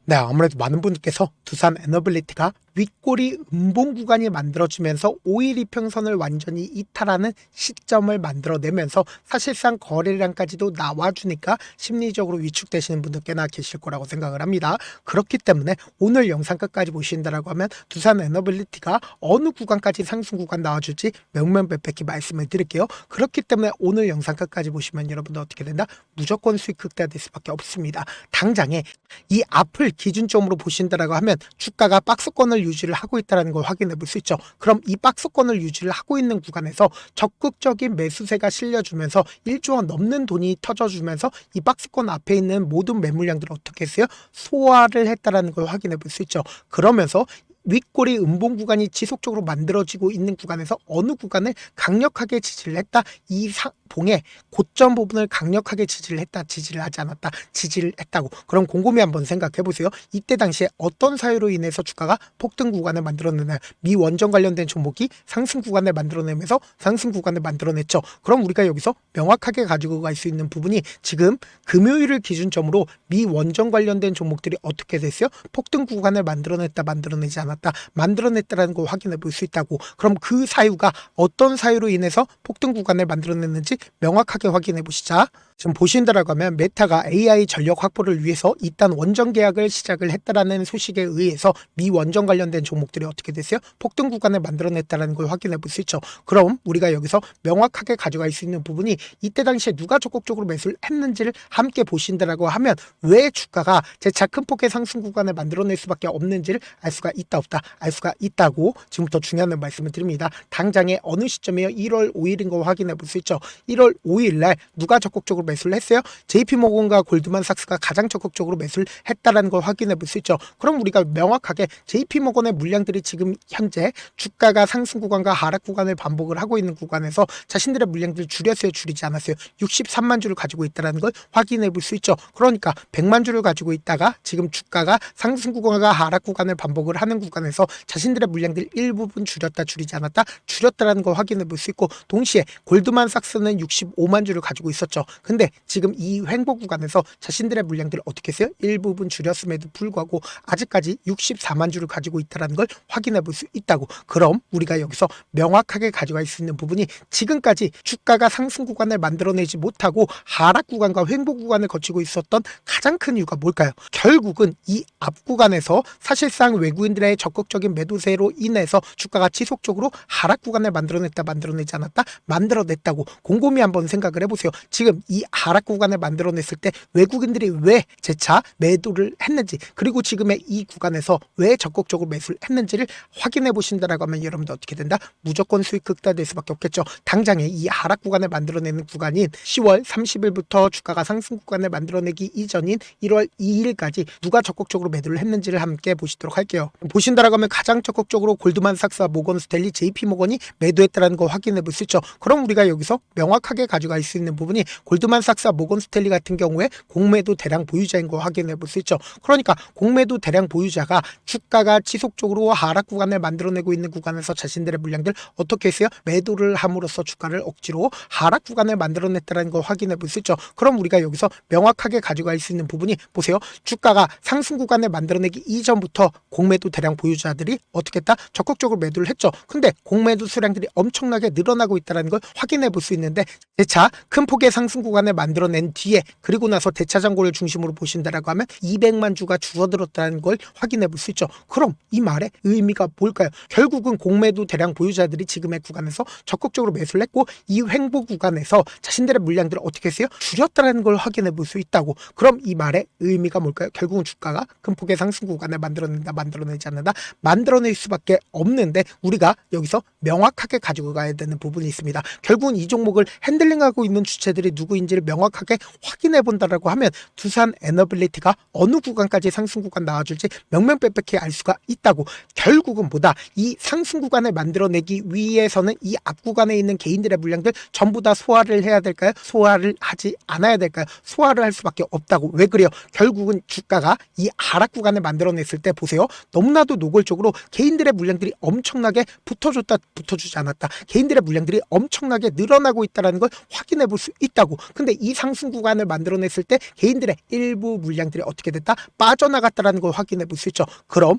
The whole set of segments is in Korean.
네, 아무래도 많은 분들께서 두산 에너빌리티가 윗꼬리 음봉 구간이 만들어지면서 5일 이평선을 완전히 이탈하는 시점을 만들어내면서 사실상 거래량까지도 나와주니까 심리적으로 위축되시는 분들 꽤나 계실 거라고 생각을 합니다. 그렇기 때문에 오늘 영상 끝까지 보신다라고 하면 두산 에너빌리티가 어느 구간까지 상승 구간 나와줄지 명명백백히 말씀을 드릴게요. 그렇기 때문에 오늘 영상 끝까지 보시면 여러분들 어떻게 된다? 무조건 수익 극대화될 수밖에 없습니다. 당장에 이 앞을 기준점으로 보신다라고 하면 주가가 박스권을 유지를 하고 있다는 걸 확인해 볼 수 있죠. 그럼 이 박스권을 유지를 하고 있는 구간에서 적극적인 매수세가 실려주면서 1조 원 넘는 돈이 터져주면서 이 박스권 앞에 있는 모든 매물량들을 어떻게 했어요? 소화를 했다는 걸 확인해 볼 수 있죠. 그러면서 윗꼬리 음봉 구간이 지속적으로 만들어지고 있는 구간에서 어느 구간을 강력하게 지지를 했다. 이 봉의 고점 부분을 강력하게 지지를 했다. 지지를 하지 않았다. 지지를 했다고. 그럼 곰곰이 한번 생각해 보세요. 이때 당시에 어떤 사유로 인해서 주가가 폭등 구간을 만들어내나요? 미 원전 관련된 종목이 상승 구간을 만들어내면서 상승 구간을 만들어냈죠. 그럼 우리가 여기서 명확하게 가지고 갈 수 있는 부분이 지금 금요일을 기준점으로 미 원전 관련된 종목들이 어떻게 됐어요? 폭등 구간을 만들어냈다. 만들어내지 않았다. 만들어냈다는 걸 확인해 볼 수 있다고. 그럼 그 사유가 어떤 사유로 인해서 폭등 구간을 만들어냈는지 명확하게 확인해 보시자. 지금 보신다라고 하면 메타가 AI 전력 확보를 위해서 일단 원전 계약을 시작을 했다라는 소식에 의해서 미 원전 관련된 종목들이 어떻게 됐어요? 폭등 구간을 만들어냈다는 걸 확인해 볼 수 있죠. 그럼 우리가 여기서 명확하게 가져갈 수 있는 부분이 이때 당시에 누가 적극적으로 매수를 했는지를 함께 보신다라고 하면 왜 주가가 재차 큰 폭의 상승 구간을 만들어낼 수밖에 없는지를 알 수가 있다 없다 알 수가 있다고 지금부터 중요한 말씀을 드립니다. 당장에 어느 시점이에요? 1월 5일인 거 확인해 볼 수 있죠. 1월 5일 날 누가 적극적으로 매수를 했어요? JP모건과 골드만삭스가 가장 적극적으로 매수를 했다라는 걸 확인해 볼 수 있죠. 그럼 우리가 명확하게 JP모건의 물량들이 지금 현재 주가가 상승 구간과 하락 구간을 반복을 하고 있는 구간에서 자신들의 물량들을 줄였어요? 줄이지 않았어요? 63만 주를 가지고 있다는 걸 확인해 볼 수 있죠. 그러니까 100만 주를 가지고 있다가 지금 주가가 상승 구간과 하락 구간을 반복을 하는 구간에서 자신들의 물량들 일부분 줄였다 줄이지 않았다 줄였다라는 걸 확인해 볼 수 있고, 동시에 골드만삭스는 65만 주를 가지고 있었죠. 근데 지금 이 횡보 구간에서 자신들의 물량들을 어떻게 했어요? 일부분 줄였음에도 불구하고 아직까지 64만 주를 가지고 있다는 걸 확인해 볼 수 있다고. 그럼 우리가 여기서 명확하게 가져갈 수 있는 부분이 지금까지 주가가 상승 구간을 만들어내지 못하고 하락 구간과 횡보 구간을 거치고 있었던 가장 큰 이유가 뭘까요? 결국은 이 앞 구간에서 사실상 외국인들의 적극적인 매도세로 인해서 주가가 지속적으로 하락 구간을 만들어냈다 만들어내지 않았다 만들어냈다고. 곰곰이 한번 생각을 해보세요. 지금 이 하락 구간을 만들어냈을 때 외국인들이 왜 재차 매도를 했는지, 그리고 지금의 이 구간에서 왜 적극적으로 매수를 했는지를 확인해 보신다라고 하면 여러분들 어떻게 된다? 무조건 수익 극대화될 수밖에 없겠죠. 당장에 이 하락 구간을 만들어내는 구간인 10월 30일부터 주가가 상승 구간을 만들어내기 이전인 1월 2일까지 누가 적극적으로 매도를 했는지를 함께 보시도록 할게요. 보신다라고 하면 가장 적극적으로 골드만삭스와 모건스탠리, JP모건이 매도했다는 거 확인해 볼 수 있죠. 그럼 우리가 여기서 명확하게 가져갈 수 있는 부분이 골드만삭스와 모건스탠리 같은 경우에 공매도 대량 보유자인 거 확인해 볼 수 있죠. 그러니까 공매도 대량 보유자가 주가가 지속적으로 하락 구간을 만들어내고 있는 구간에서 자신들의 물량들 어떻게 했어요? 매도를 함으로써 주가를 억지로 하락 구간을 만들어냈다는 걸 확인해 볼 수 있죠. 그럼 우리가 여기서 명확하게 가져갈 수 있는 부분이 보세요. 주가가 상승 구간을 만들어내기 이전부터 공매도 대량 보유자들이 어떻게 했다? 적극적으로 매도를 했죠. 근데 공매도 수량들이 엄청나게 늘어나고 있다는 걸 확인해 볼 수 있는데, 재차 큰 폭의 상승 구간을 만들어낸 뒤에 그리고 나서 대차장고를 중심으로 보신다라고 하면 200만 주가 줄어들었다는 걸 확인해 볼 수 있죠. 그럼 이 말의 의미가 뭘까요? 결국은 공매도 대량 보유자들이 지금의 구간에서 적극적으로 매수를 했고, 이 횡보 구간에서 자신들의 물량들을 어떻게 했어요? 줄였다는 걸 확인해 볼 수 있다고. 그럼 이 말의 의미가 뭘까요? 결국은 주가가 큰 폭의 상승 구간을 만들어낸다 만들어내지 않는다 만들어낼 수밖에 없는데, 우리가 여기서 명확하게 가지고 가야 되는 부분이 있습니다. 결국은 이 종목을 핸들링하고 있는 주체들이 누구인지를 명확하게 확인해 본다라고 하면 두산 에너빌리티가 어느 구간까지 상승 구간 나와줄지 명명백백히 알 수가 있다고. 결국은 뭐다? 이 상승 구간을 만들어내기 위해서는 이 앞 구간에 있는 개인들의 물량들 전부 다 소화를 해야 될까요? 소화를 하지 않아야 될까요? 소화를 할 수밖에 없다고. 왜 그래요? 결국은 주가가 이 하락 구간을 만들어냈을 때 보세요. 너무나도 노골적으로 개인들의 물량들이 엄청나게 붙어줬다 붙어주지 않았다, 개인들의 물량들이 엄청나게 늘어나고 있다는 걸 확인해 볼 수 있다고. 근데 근데 이 상승 구간을 만들어냈을 때 개인들의 일부 물량들이 어떻게 됐다? 빠져나갔다라는 걸 확인해 볼 수 있죠. 그럼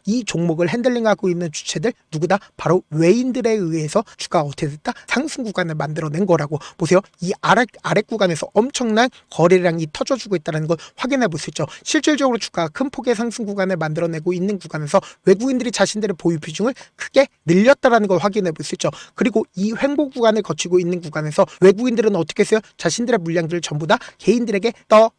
이 종목을 핸들링하고 있는 주체들 누구다? 바로 외인들에 의해서 주가가 어떻게 됐다? 상승 구간을 만들어낸 거라고. 보세요. 이 아래 구간에서 엄청난 거래량이 터져주고 있다는 걸 확인해 볼 수 있죠. 실질적으로 주가가 큰 폭의 상승 구간을 만들어내고 있는 구간에서 외국인들이 자신들의 보유 비중을 크게 늘렸다라는 걸 확인해 볼 수 있죠. 그리고 이 횡보 구간을 거치고 있는 구간에서 외국인들은 어떻게 했어요? 자신들의 물량들을 전부 다 개인들에게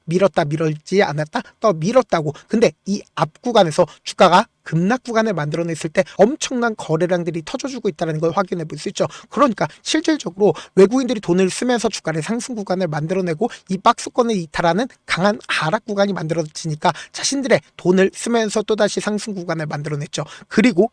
밀었다, 밀었지 않았다, 밀었다고. 근데 이 앞 구간에서 주가가 급락 구간을 만들어냈을 때 엄청난 거래량들이 터져주고 있다는 걸 확인해 볼 수 있죠. 그러니까 실질적으로 외국인들이 돈을 쓰면서 주가를 상승 구간을 만들어내고 이 박스권을 이탈하는 강한 하락 구간이 만들어지니까 자신들의 돈을 쓰면서 또다시 상승 구간을 만들어냈죠. 그리고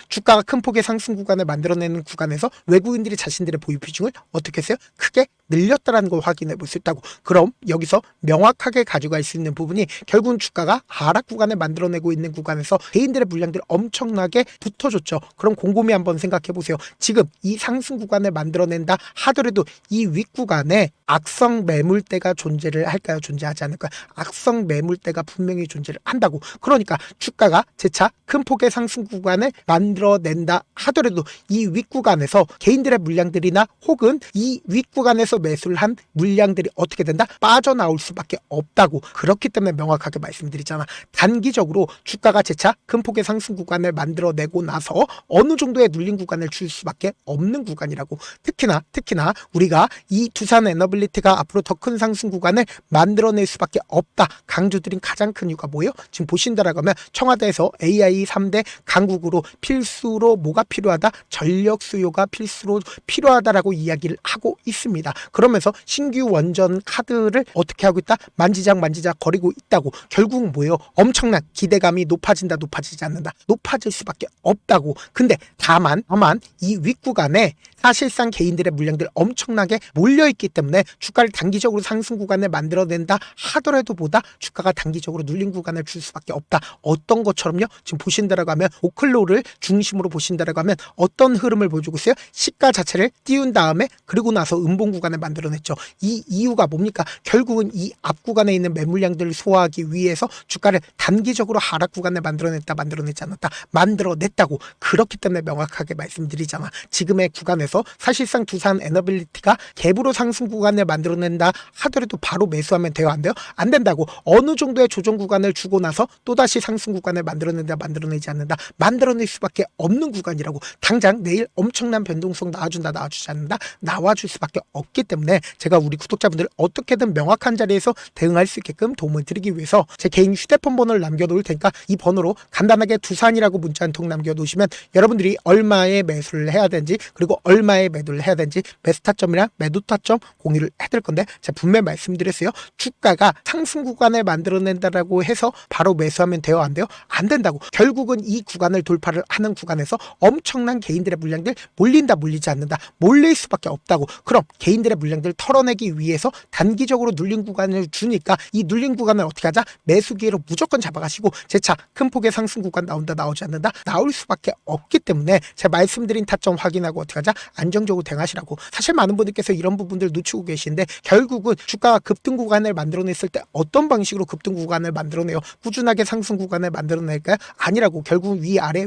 주가가 큰 폭의 상승 구간을 만들어내는 구간에서 외국인들이 자신들의 보유 비중을 어떻게 했어요? 크게 늘렸다는 걸 확인해 볼 수 있다고. 그럼 여기서 명확하게 가져갈 수 있는 부분이 결국은 주가가 하락 구간을 만들어내고 있는 구간에서 개인들의 물량들 엄청나게 붙어줬죠. 그럼 곰곰이 한번 생각해 보세요. 지금 이 상승 구간을 만들어낸다 하더라도 이 윗구간에 악성 매물대가 존재를 할까요? 존재하지 않을까요? 악성 매물대가 분명히 존재를 한다고. 그러니까 주가가 재차 큰 폭의 상승 구간을 만들어낸다 하더라도 이 윗구간에서 개인들의 물량들이나 혹은 이 윗구간에서 매수를 한 물량들이 어떻게 된다? 빠져나올 수밖에 없다고. 그렇기 때문에 명확하게 말씀드리잖아. 단기적으로 주가가 재차 큰 폭의 상승 구간을 만들어내고 나서 어느 정도의 눌린 구간을 줄 수밖에 없는 구간이라고. 특히나 우리가 이 두산 에너빌리티가 앞으로 더 큰 상승 구간을 만들어낼 수밖에 없다 강조드린 가장 큰 이유가 뭐예요? 지금 보신다라고 하면 청와대에서 AI 3대 강국으로 필수로 뭐가 필요하다? 전력 수요가 필수로 필요하다라고 이야기를 하고 있습니다. 그러면서 신규 원전 카드를 어떻게 하고 있다? 만지작 거리고 있다고. 결국 뭐예요? 엄청난 기대감이 높아지지 않는다. 높아질 수밖에 없다고. 근데 다만 이 윗구간에 사실상 개인들의 물량들 엄청나게 몰려있기 때문에 주가를 단기적으로 상승 구간을 만들어낸다 하더라도 보다 주가가 단기적으로 눌린 구간을 줄 수밖에 없다. 어떤 것처럼요? 지금 보신다라고 하면 오클로를 중심으로 보신다라고 하면 어떤 흐름을 보여주고 있어요? 시가 자체를 띄운 다음에 그리고 나서 음봉 구간을 만들어냈죠. 이 이유가 뭡니까? 결국은 이 앞 구간에 있는 매물량들을 소화하기 위해서 주가를 단기적으로 하락 구간을 만들어내지 않았다. 만들어냈다고. 그렇기 때문에 명확하게 말씀드리잖아. 지금의 구간에서 사실상 두산 에너빌리티가 갭으로 상승 구간을 만들어낸다 하더라도 바로 매수하면 돼요? 안 돼요? 안 된다고. 어느 정도의 조정 구간을 주고 나서 또다시 상승 구간을 만들어내지 않는다. 만들어낼 수밖에 없는 구간이라고. 당장 내일 엄청난 변동성 나와주지 않는다. 나와줄 수밖에 없기 때문에 제가 우리 구독자분들 어떻게든 명확한 자리에서 대응할 수 있게끔 도움을 드리기 위해서 제 개인 휴대폰 번호를 남겨놓을 테니까 이 번호로 간단하게 두산이라고 문자 한 통 남겨놓으시면 여러분들이 얼마에 매수를 해야 되는지 그리고 얼마에 매도를 해야 되는지 매수 타점이랑 매도 타점 공유를 해드릴 건데 제가 분명히 말씀드렸어요. 주가가 상승 구간을 만들어낸다라고 해서 바로 매수하면 돼요? 안 돼요? 안 된다고. 결국은 이 구간을 돌파를 하는 구간에서 엄청난 개인들의 물량들 몰리지 않는다. 몰릴 수밖에 없다고. 그럼 개인들의 물량들 털어내기 위해서 단기적으로 눌린 구간을 주니까 이 눌린 구간을 어떻게 하자? 매수 기회로 무조건 잡아가시고 재차 큰 폭의 상승 구간 나온다 나오지 않는다? 나올 수밖에 없기 때문에 제가 말씀드린 타점 확인하고 어떻게 하자? 안정적으로 대응하시라고. 사실 많은 분들께서 이런 부분들 놓치고 계신데 결국은 주가가 급등 구간을 만들어냈을 때 어떤 방식으로 급등 구간을 만들어내요? 꾸준하게 상승 구간을 만들어낼까요? 아니라고. 결국은 위아래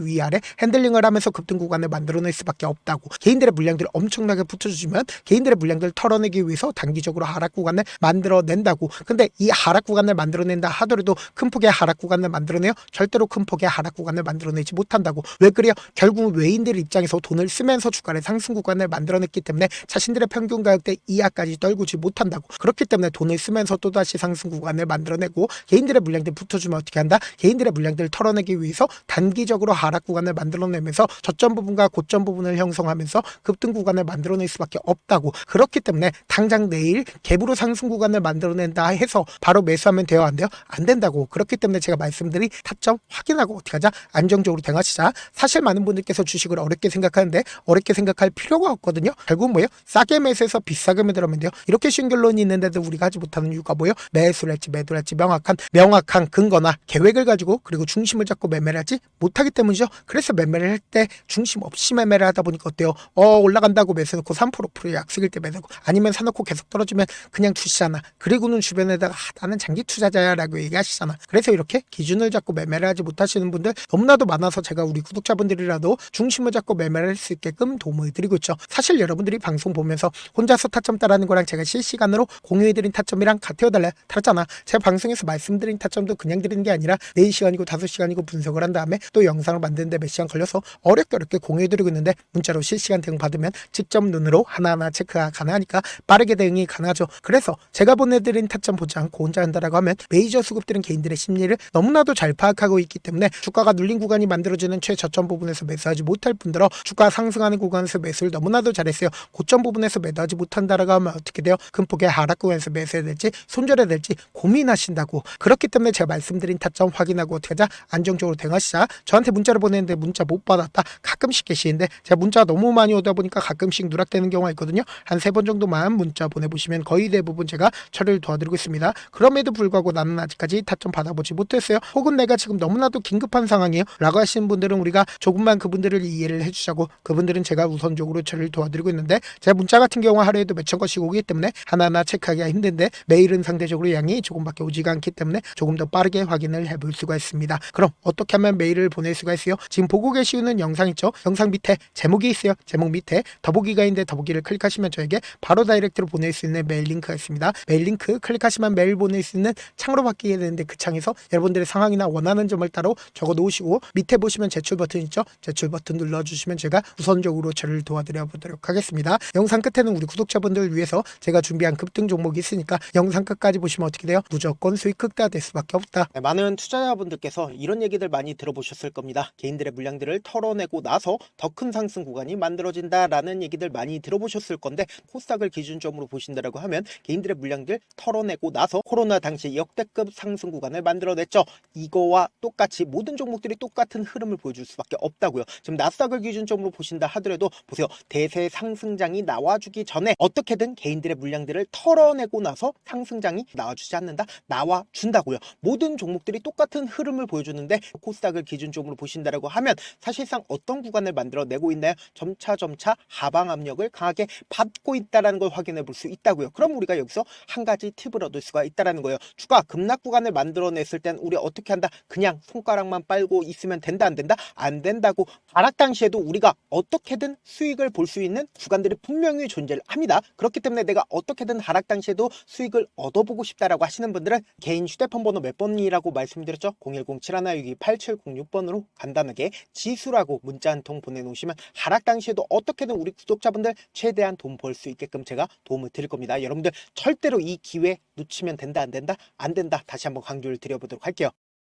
핸들링을 하면서 급등 구간을 만들어낼 수밖에 없다고. 개인들의 물량들을 엄청나게 붙여주면 개인들의 물량들을 털어내기 위해서 단기적으로 하락 구간을 만들어낸다고. 근데 이 하락 구간을 만들어낸다 하더라도 큰 폭의 하락 구간을 만들어내요? 절대로 큰 폭의 하락 구간을 만들어내지 못한다고. 왜 그래요? 결국은 외인들 입장에서 돈을 쓰면서 주가를 상승 구간을 만들어냈기 때문에 자신들의 평균 가격대 이하까지 떨구지 못한다고. 그렇기 때문에 돈을 쓰면서 또다시 상승 구간을 만들어내고 개인들의 물량들 붙어주면 어떻게 한다? 개인들의 물량들을 털어내기 위해서 단기적으로 하락 구간을 만들어내면서 저점 부분과 고점 부분을 형성하면서 급등 구간을 만들어낼 수밖에 없다고. 그렇기 때문에 당장 내일 갭으로 상승 구간을 만들어낸다 해서 바로 매수하면 돼요? 안 돼요? 안 된다고. 그렇기 때문에 제가 말씀드린 타점 확인하고 확인하고 어떻게 하자? 안정적으로 대응하시자. 사실 많은 분들께서 주식을 어렵게 생각하는데 어렵게 생각할 필요가 없거든요. 결국은 뭐예요? 싸게 매수해서 비싸게 매도하면 돼요. 이렇게 쉬운 결론이 있는데도 우리가 하지 못하는 이유가 뭐예요? 매수를 할지 매도를 할지 명확한 근거나 계획을 가지고 그리고 중심을 잡고 매매를 하지 못하기 때문이죠. 그래서 매매를 할 때 중심 없이 매매를 하다 보니까 어때요? 올라간다고 매수해놓고 3% 약속일 때 매수하고 아니면 사놓고 계속 떨어지면 그냥 두시잖아. 그리고는 주변에다가 나는 장기 투자자야 라고 얘기하시잖아. 그래서 이렇게 기준을 잡고 매매를 하지 못하시는 분들 너무나도 많아서 제가 우리 구독자분들이라도 중심을 잡고 매매를 할 수 있게끔 도움을 드리고 있죠. 사실 여러분들이 방송 보면서 혼자서 타점 따라하는 거랑 제가 실시간으로 공유해드린 타점이랑 같아요 달라요? 다르잖아. 제가 방송에서 말씀드린 타점도 그냥 드리는 게 아니라 4시간이고 5시간이고 분석을 한 다음에 또 영상을 만드는데 몇 시간 걸려서 어렵게 공유해드리고 있는데 문자로 실시간 대응 받으면 직접 눈으로 하나하나 체크가 가능하니까 빠르게 대응이 가능하죠. 그래서 제가 보내드린 타점 보지 않고 혼자 한다라고 하면 메이저 수급들은 개인들의 심리를 너무나도 잘 파악하고 있기 때문에 주가가 눌린 구간이 만들어지는 최저점 부분에서 매수하지 못할 뿐더러 주가 상승하는 구간에서 매수를 너무나도 잘했어요. 고점 부분에서 매도하지 못한다라고 하면 어떻게 돼요? 큰 폭의 하락 구간에서 매수해야 될지 손절해야 될지 고민하신다고. 그렇기 때문에 제가 말씀드린 타점 확인하고 어떻게 하자? 안정적으로 대응하시자. 저한테 문자를 보냈는데 문자 못 받았다. 가끔씩 계시는데 제가 문자가 너무 많이 오다 보니까 가끔씩 누락되는 경우가 있거든요. 한 3번 정도만 문자 보내보시면 거의 대부분 제가 처리를 도와드리고 있습니다. 그럼에도 불구하고 나는 아직까지 타점 받아보지 못했어요. 혹은 내가 지금 너무나도 긴급한 상황이에요 라고 하시는 분들은 우리가 조금만 그분들을 이해를 해주자고 그분들은 제가 우선적으로 처리를 도와드리고 있는데 제가 문자 같은 경우 하루에도 몇천 건씩 오기 때문에 하나하나 체크하기가 힘든데 메일은 상대적으로 양이 조금밖에 오지가 않기 때문에 조금 더 빠르게 확인을 해볼 수가 있습니다. 그럼 어떻게 하면 메일을 보낼 수가 있어요? 지금 보고 계시는 영상 있죠? 영상 밑에 제목이 있어요. 제목 밑에 더보기가 있는데 더보기를 클릭하시면 저에게 바로 다이렉트로 보낼 수 있는 메일 링크가 있습니다. 메일 링크 클릭하시면 메일 보낼 수 있는 창으로 바뀌게 되는데 그 창에서 여러분들의 상황이나 원하는 점을 따로 적어 놓으시고 밑에 보시면 제출 버튼 있죠? 제출 버튼 눌러주시면 제가 우선적으로 처리를 도와드려 보도록 하겠습니다. 영상 끝에는 우리 구독자분들을 위해서 제가 준비한 급등 종목이 있으니까 영상 끝까지 보시면 어떻게 돼요? 무조건 수익 극대화될 수밖에 없다. 네, 많은 투자자분들께서 이런 얘기들 많이 들어보셨을 겁니다. 개인들의 물량들을 털어내고 나서 더 큰 상승 구간이 만들어진다라는 얘기들 많이 들어보셨을 건데 코스닥을 기준점으로 보신다라고 하면 개인들의 물량들 털어내고 나서 코로나 당시 역대급 상승 구간을 만들어냈죠. 이거와 똑같이 모든 종목들이 똑같은 흐름을 보여줄 수밖에 없다고요. 지금 나스닥을 기준점으로 보신다 하더라도 보세요. 대세 상승장이 나와주기 전에 어떻게든 개인들의 물량들을 털어내고 나서 상승장이 나와주지 않는다? 나와준다고요. 모든 종목들이 똑같은 흐름을 보여주는데 코스닥을 기준점으로 보신다라고 하면 사실상 어떤 구간을 만들어내고 있나요? 점차 하방 압력을 강하게 받고 있다는 걸 확인해 볼 수 있다고요. 그럼 우리가 여기서 한 가지 팁을 얻을 수가 있다는 거예요. 주가 급락 구간을 만들어냈을 땐 우리 어떻게 한다? 그냥 손가락만 빨고 있으면 된다 안 된다? 안 된다고. 하락 당시에도 우리가 어떻게든 수익을 볼 수 있는 구간들이 분명히 존재를 합니다. 그렇기 때문에 내가 어떻게든 하락 당시에도 수익을 얻어보고 싶다라고 하시는 분들은 개인 휴대폰 번호 몇 번이라고 말씀드렸죠? 010-7162-8706번으로 간단하게 지수라고 문자 한 통 보내놓으시면 하락 당시에도 어떻게든 우리 구독자분들 최대한 돈 벌 수 있게끔 제가 도움을 드릴 겁니다. 여러분들 절대로 이 기회 놓치면 된다 안 된다? 안 된다. 다시 한번 강조를 드려보도록 할게요.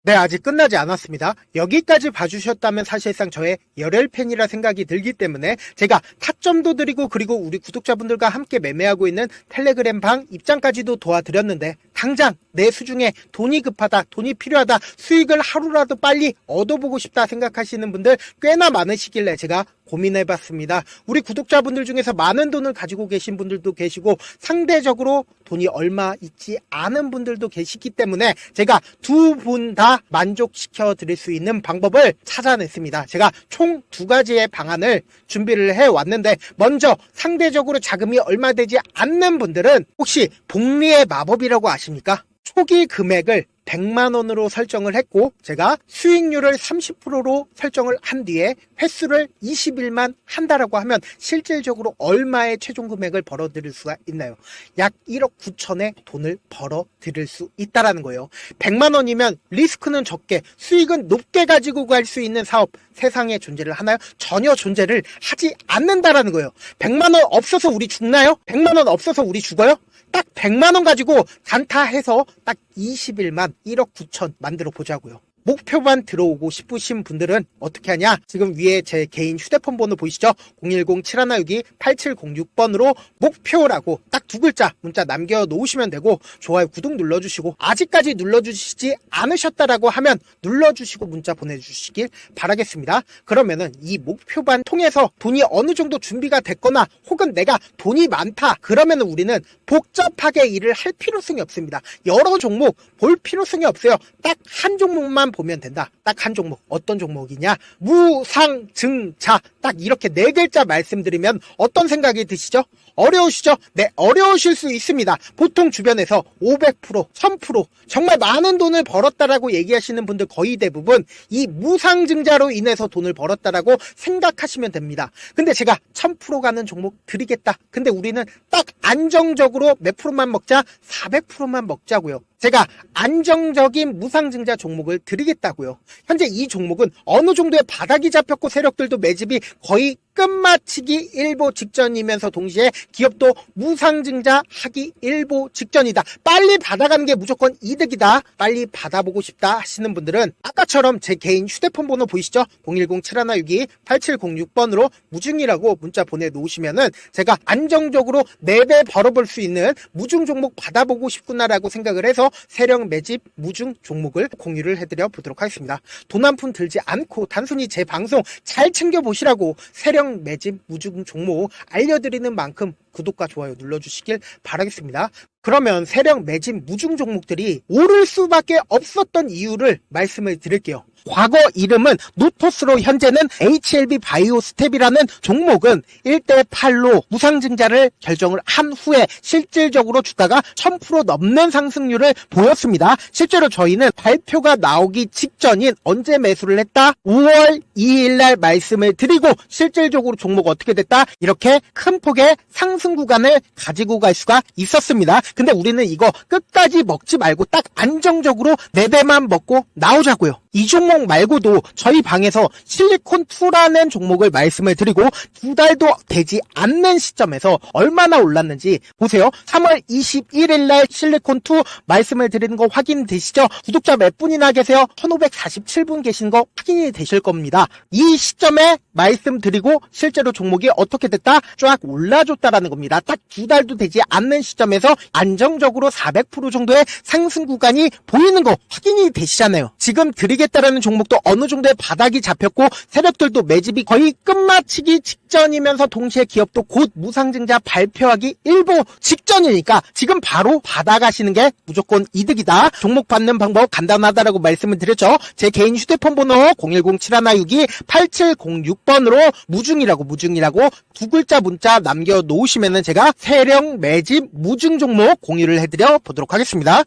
네, 아직 끝나지 않았습니다. 여기까지 봐주셨다면 사실상 저의 열혈 팬이라 생각이 들기 때문에 제가 타점도 드리고 그리고 우리 구독자분들과 함께 매매하고 있는 텔레그램 방 입장까지도 도와드렸는데 당장 내 수중에 돈이 급하다, 돈이 필요하다, 수익을 하루라도 빨리 얻어보고 싶다 생각하시는 분들 꽤나 많으시길래 제가 고민해봤습니다. 우리 구독자분들 중에서 많은 돈을 가지고 계신 분들도 계시고 상대적으로 돈이 얼마 있지 않은 분들도 계시기 때문에 제가 두 분 다 만족시켜 드릴 수 있는 방법을 찾아냈습니다. 제가 총 2가지의 방안을 준비를 해왔는데 먼저 상대적으로 자금이 얼마 되지 않는 분들은 혹시 복리의 마법이라고 아십니까? 초기 금액을 100만원으로 설정을 했고 제가 수익률을 30%로 설정을 한 뒤에 횟수를 20일만 한다라고 하면 실질적으로 얼마의 최종 금액을 벌어들일 수가 있나요? 약 1억 9천의 돈을 벌어들일 수 있다라는 거예요. 100만원이면 리스크는 적게 수익은 높게 가지고 갈 수 있는 사업 세상에 존재를 하나요? 전혀 존재를 하지 않는다라는 거예요. 100만원 없어서 우리 죽나요? 100만원 없어서 우리 죽어요? 딱 100만원 가지고 단타해서 딱 20일만 1억 9천 만들어 보자고요. 목표만 들어오고 싶으신 분들은 어떻게 하냐? 지금 위에 제 개인 휴대폰 번호 보이시죠? 010-7162-8706번으로 목표라고 딱 두 글자 문자 남겨놓으시면 되고, 좋아요, 구독 눌러주시고, 아직까지 눌러주시지 않으셨다라고 하면 눌러주시고 문자 보내주시길 바라겠습니다. 그러면은 이 목표반 통해서 돈이 어느 정도 준비가 됐거나 혹은 내가 돈이 많다 그러면은 우리는 복잡하게 일을 할 필요성이 없습니다. 여러 종목 볼 필요성이 없어요. 딱 한 종목만 보면 된다. 딱 한 종목. 어떤 종목이냐? 무상증자. 딱 이렇게 네 글자 말씀드리면 어떤 생각이 드시죠? 어려우시죠? 네, 어려우실 수 있습니다. 보통 주변에서 500%, 1000% 정말 많은 돈을 벌었다라고 얘기하시는 분들 거의 대부분 이 무상증자로 인해서 돈을 벌었다라고 생각하시면 됩니다. 근데 제가 1000% 가는 종목 드리겠다. 근데 우리는 딱 안정적으로 몇 프로만 먹자? 400%만 먹자고요. 제가 안정적인 무상증자 종목을 드리겠다고요. 현재 이 종목은 어느 정도의 바닥이 잡혔고 세력들도 매집이 거의 끝마치기 일보 직전이면서 동시에 기업도 무상증자 하기 일보 직전이다. 빨리 받아가는 게 무조건 이득이다. 빨리 받아보고 싶다 하시는 분들은 아까처럼 제 개인 휴대폰 번호 보이시죠? 010-7162-8706번으로 무중이라고 문자 보내놓으시면은 제가 안정적으로 4배 벌어볼 수 있는 무중 종목 받아보고 싶구나라고 생각을 해서 세력 매집 무중 종목을 공유를 해드려 보도록 하겠습니다. 돈 한 푼 들지 않고 단순히 제 방송 잘 챙겨보시라고 세력 매집 무중 종목 알려드리는 만큼 구독과 좋아요 눌러주시길 바라겠습니다. 그러면 세력 매집 무중 종목들이 오를 수밖에 없었던 이유를 말씀을 드릴게요. 과거 이름은 노토스로 현재는 HLB 바이오스텝이라는 종목은 1대8로 무상증자를 결정을 한 후에 실질적으로 주가가 1000% 넘는 상승률을 보였습니다. 실제로 저희는 발표가 나오기 직전인 언제 매수를 했다? 5월 2일 날 말씀을 드리고 실질적으로 종목 어떻게 됐다? 이렇게 큰 폭의 상승 구간을 가지고 갈 수가 있었습니다. 근데 우리는 이거 끝까지 먹지 말고 딱 안정적으로 4배만 먹고 나오자고요. 이 종목 말고도 저희 방에서 실리콘2라는 종목을 말씀을 드리고 2달도 되지 않는 시점에서 얼마나 올랐는지 보세요. 3월 21일 날 실리콘2 말씀을 드리는 거 확인되시죠? 구독자 몇 분이나 계세요? 1547분 계신 거 확인이 되실 겁니다. 이 시점에 말씀드리고 실제로 종목이 어떻게 됐다? 쫙 올라줬다라는 겁니다. 딱 2달도 되지 않는 시점에서 안정적으로 400% 정도의 상승 구간이 보이는 거 확인이 되시잖아요. 지금 드리겠다라는 종목도 어느 정도의 바닥이 잡혔고 세력들도 매집이 거의 끝마치기 직전이면서 동시에 기업도 곧 무상증자 발표하기 일보 직전이니까 지금 바로 받아가시는 게 무조건 이득이다. 종목 받는 방법 간단하다라고 말씀을 드렸죠. 제 개인 휴대폰 번호 010-7162-8706번으로 무중이라고 두 글자 문자 남겨놓으시면은 제가 세력 매집 무중 종목 공유를 해드려 보도록 하겠습니다.